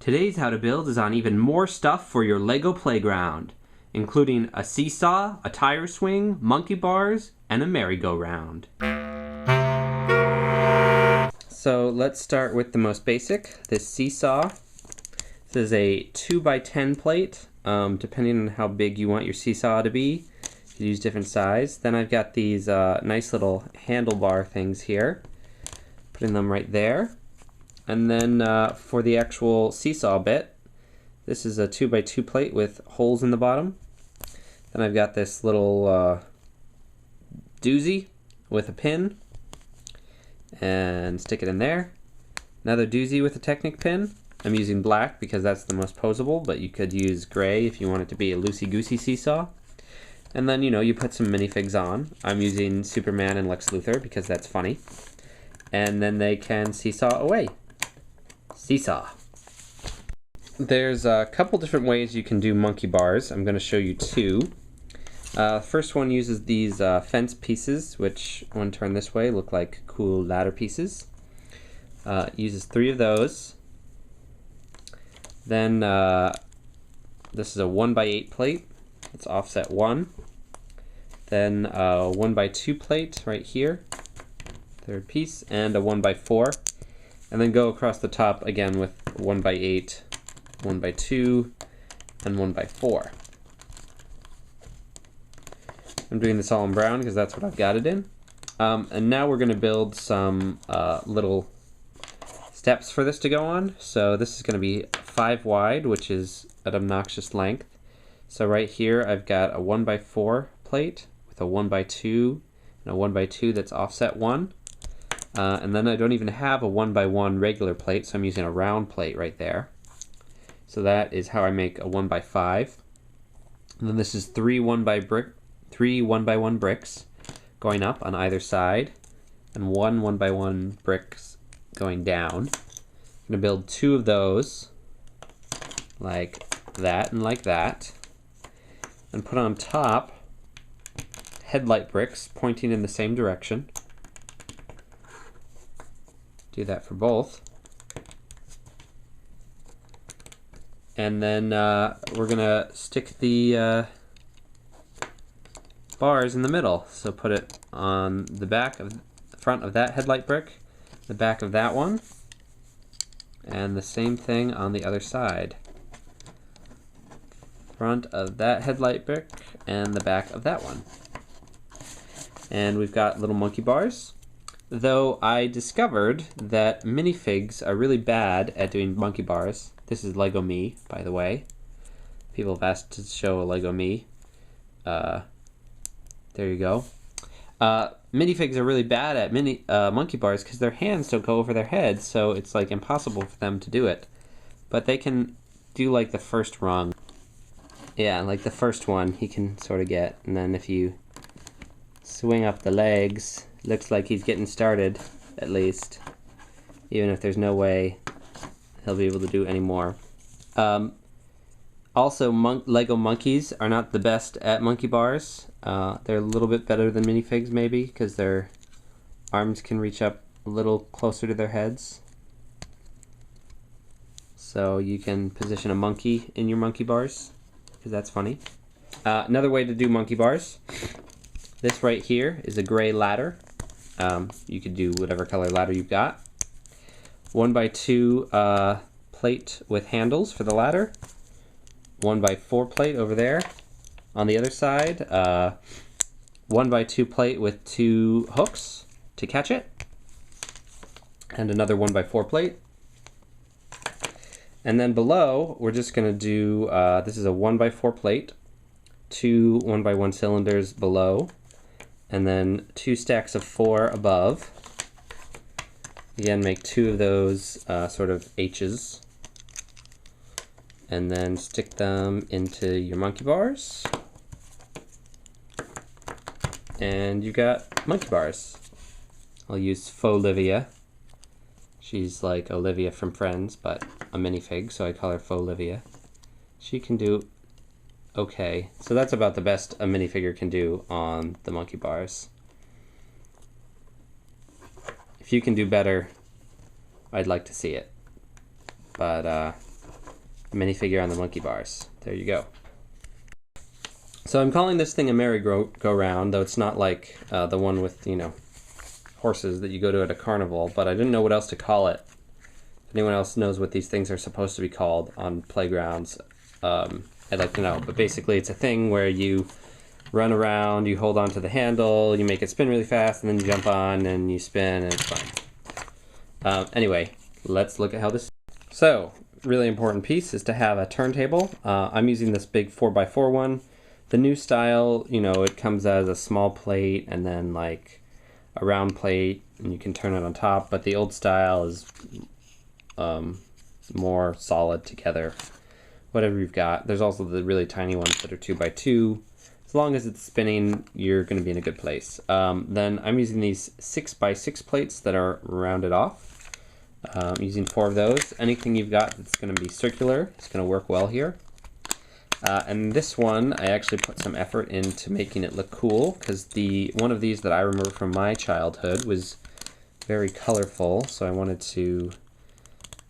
Today's how to build is on even more stuff for your Lego playground, including a seesaw, a tire swing, monkey bars, and a merry-go-round. So let's start with the most basic, this seesaw. This is a 2x10 plate, depending on how big you want your seesaw to be. You use different size. Then I've got these nice little handlebar things here, putting them right there. And then for the actual seesaw bit, this is a 2x2 plate with holes in the bottom. Then I've got this little doozy with a pin, and stick it in there. Another doozy with a Technic pin. I'm using black because that's the most posable, but you could use gray if you want it to be a loosey-goosey seesaw. And then, you put some minifigs on. I'm using Superman and Lex Luthor because that's funny. And then they can seesaw away. Seesaw. There's a couple different ways you can do monkey bars. I'm going to show you two. First one uses these fence pieces, which when turned this way look like cool ladder pieces. Uses 3 of those. Then this is a 1x8 plate. It's offset 1. Then a 1x2 plate right here, third piece, and a 1x4. And then go across the top again with 1x8, 1x2, and 1x4. I'm doing this all in brown because that's what I've got it in. And now we're going to build some little steps for this to go on. So this is going to be 5 wide, which is an obnoxious length. So right here I've got a 1x4 plate with a 1x2 and a 1x2 that's offset 1. And then I don't even have a 1x1 regular plate, so I'm using a round plate right there. So that is how I make a 1x5. And then this is 3 1x1 bricks going up on either side, and 1 1x1 bricks going down. I'm going to build 2 of those, like that and like that, and put on top headlight bricks pointing in the same direction. Do that for both. And then we're gonna stick the bars in the middle. So put it on the front of that headlight brick, the back of that one, and the same thing on the other side. Front of that headlight brick and the back of that one. And we've got little monkey bars. Though I discovered that minifigs are really bad at doing monkey bars. This is Lego Me, by the way. People have asked to show a Lego Me. There you go. Minifigs are really bad at monkey bars because their hands don't go over their heads, so it's like impossible for them to do it. But they can do like the first rung. Yeah, like the first one he can sort of get, and then if you swing up the legs, looks like he's getting started, at least, even if there's no way he'll be able to do any more. Also, Lego monkeys are not the best at monkey bars. They're a little bit better than minifigs, maybe, because their arms can reach up a little closer to their heads. So you can position a monkey in your monkey bars, because that's funny. Another way to do monkey bars, this right here is a gray ladder. You could do whatever color ladder you've got. 1x2 plate with handles for the ladder. 1x4 plate over there. On the other side, 1x2 plate with 2 hooks to catch it. And another 1x4 plate. And then below, we're just going to do, this is a 1x4 plate, 2 1x1 cylinders below, and then 2 stacks of 4 above. Again, make 2 of those sort of H's. And then stick them into your monkey bars. And you got monkey bars. I'll use Faux Olivia. She's like Olivia from Friends, but a minifig, so I call her Faux Olivia. She can do okay. So that's about the best a minifigure can do on the monkey bars. If you can do better, I'd like to see it. But minifigure on the monkey bars. There you go. So I'm calling this thing a merry-go-round, though it's not like the one with, you know, horses that you go to at a carnival, but I didn't know what else to call it. If anyone else knows what these things are supposed to be called on playgrounds, I'd like to know. But basically it's a thing where you run around, you hold on to the handle, you make it spin really fast, and then you jump on and you spin, and it's fun. Anyway, let's look at how this... So, really important piece is to have a turntable. I'm using this big 4x4 one. The new style, you know, it comes as a small plate and then like a round plate, and you can turn it on top, but the old style is more solid together. Whatever you've got. There's also the really tiny ones that are 2x2. As long as it's spinning, you're going to be in a good place. Then I'm using these 6x6 plates that are rounded off. I'm using 4 of those. Anything you've got that's going to be circular is going to work well here. And this one, I actually put some effort into making it look cool, because one of these that I remember from my childhood was very colorful, so I wanted to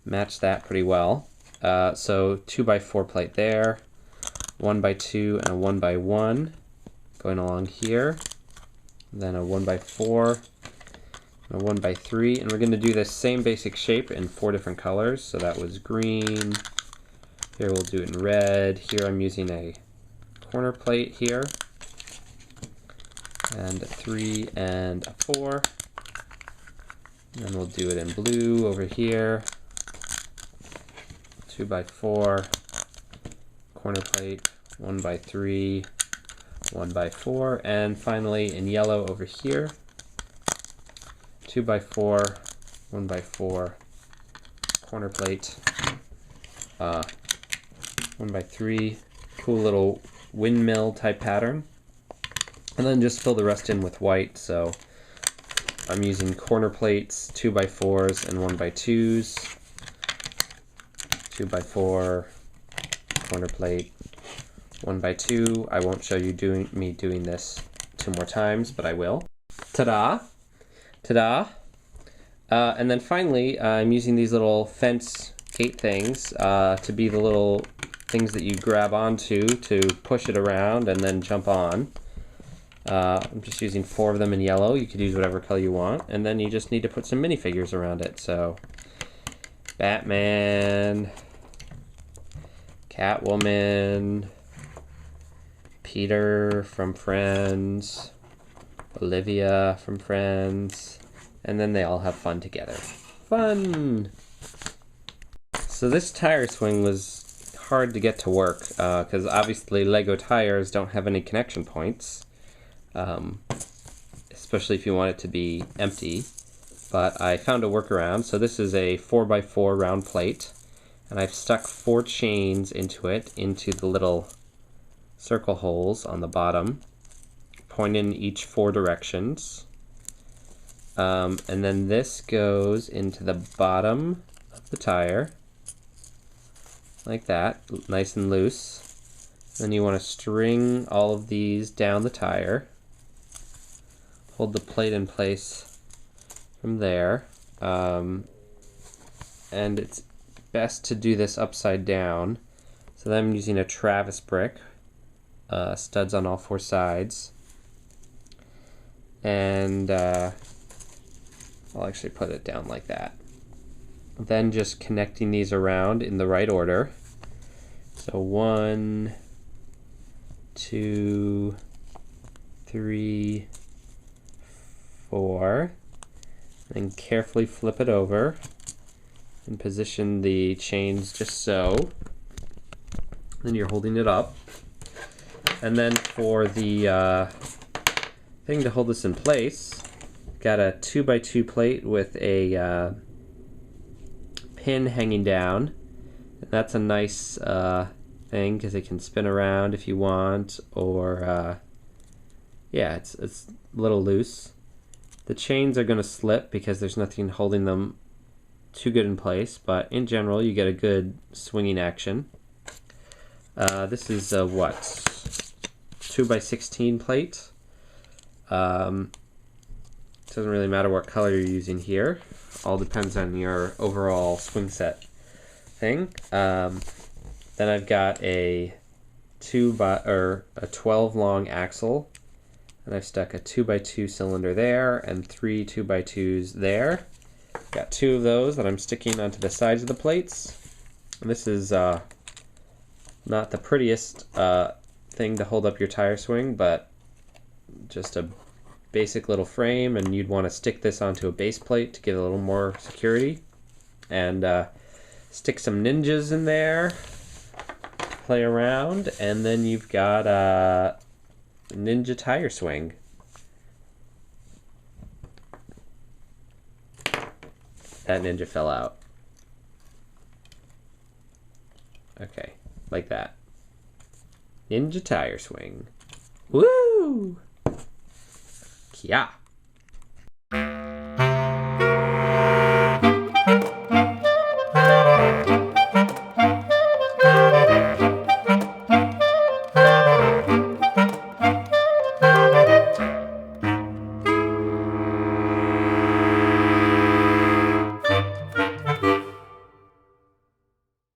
match that pretty well. So 2x4 plate there, 1x2 and a 1x1 going along here, then a 1x4, and a 1x3, and we're going to do this same basic shape in 4 different colors. So that was green. Here we'll do it in red. Here I'm using a corner plate here, and a 3 and a 4. And then we'll do it in blue over here, 2x4, corner plate, 1x3, 1x4, and finally in yellow over here, 2x4, 1x4, corner plate, 1x3, cool little windmill type pattern, and then just fill the rest in with white. So I'm using corner plates, 2x4s and 1x2s, 2x4, corner plate, 1x2. I won't show you me doing this 2 more times, but I will. Ta-da! Ta-da! And then finally, I'm using these little fence gate things to be the little things that you grab onto to push it around and then jump on. I'm just using 4 of them in yellow. You could use whatever color you want. And then you just need to put some minifigures around it. So, Batman, Catwoman, Peter from Friends, Olivia from Friends, and then they all have fun together. Fun! So this tire swing was hard to get to work, because obviously Lego tires don't have any connection points, especially if you want it to be empty, but I found a workaround. So this is a 4x4 round plate, and I've stuck 4 chains into it, into the little circle holes on the bottom, pointing in each 4 directions. And then this goes into the bottom of the tire, like that, nice and loose. Then you want to string all of these down the tire, hold the plate in place from there, and it's best to do this upside down. So then I'm using a Travis brick, studs on all 4 sides, and I'll actually put it down like that. Then just connecting these around in the right order. So 1, 2, 3, 4, and carefully flip it over and position the chains just so. Then you're holding it up. And then for the thing to hold this in place, got a 2x2 plate with a pin hanging down. And that's a nice thing because it can spin around if you want, or yeah, it's a little loose. The chains are going to slip because there's nothing holding them too good in place, but in general you get a good swinging action. This is a what? 2x16 plate. Doesn't really matter what color you're using here. All depends on your overall swing set thing. Then I've got a 12 long axle, and I've stuck a 2x2 cylinder there and 3 2x2s there. Got 2 of those that I'm sticking onto the sides of the plates. And this is not the prettiest thing to hold up your tire swing, but just a basic little frame, and you'd want to stick this onto a base plate to get a little more security. And stick some ninjas in there, play around, and then you've got a ninja tire swing. That ninja fell out. Okay, like that. Ninja tire swing. Woo! Kia!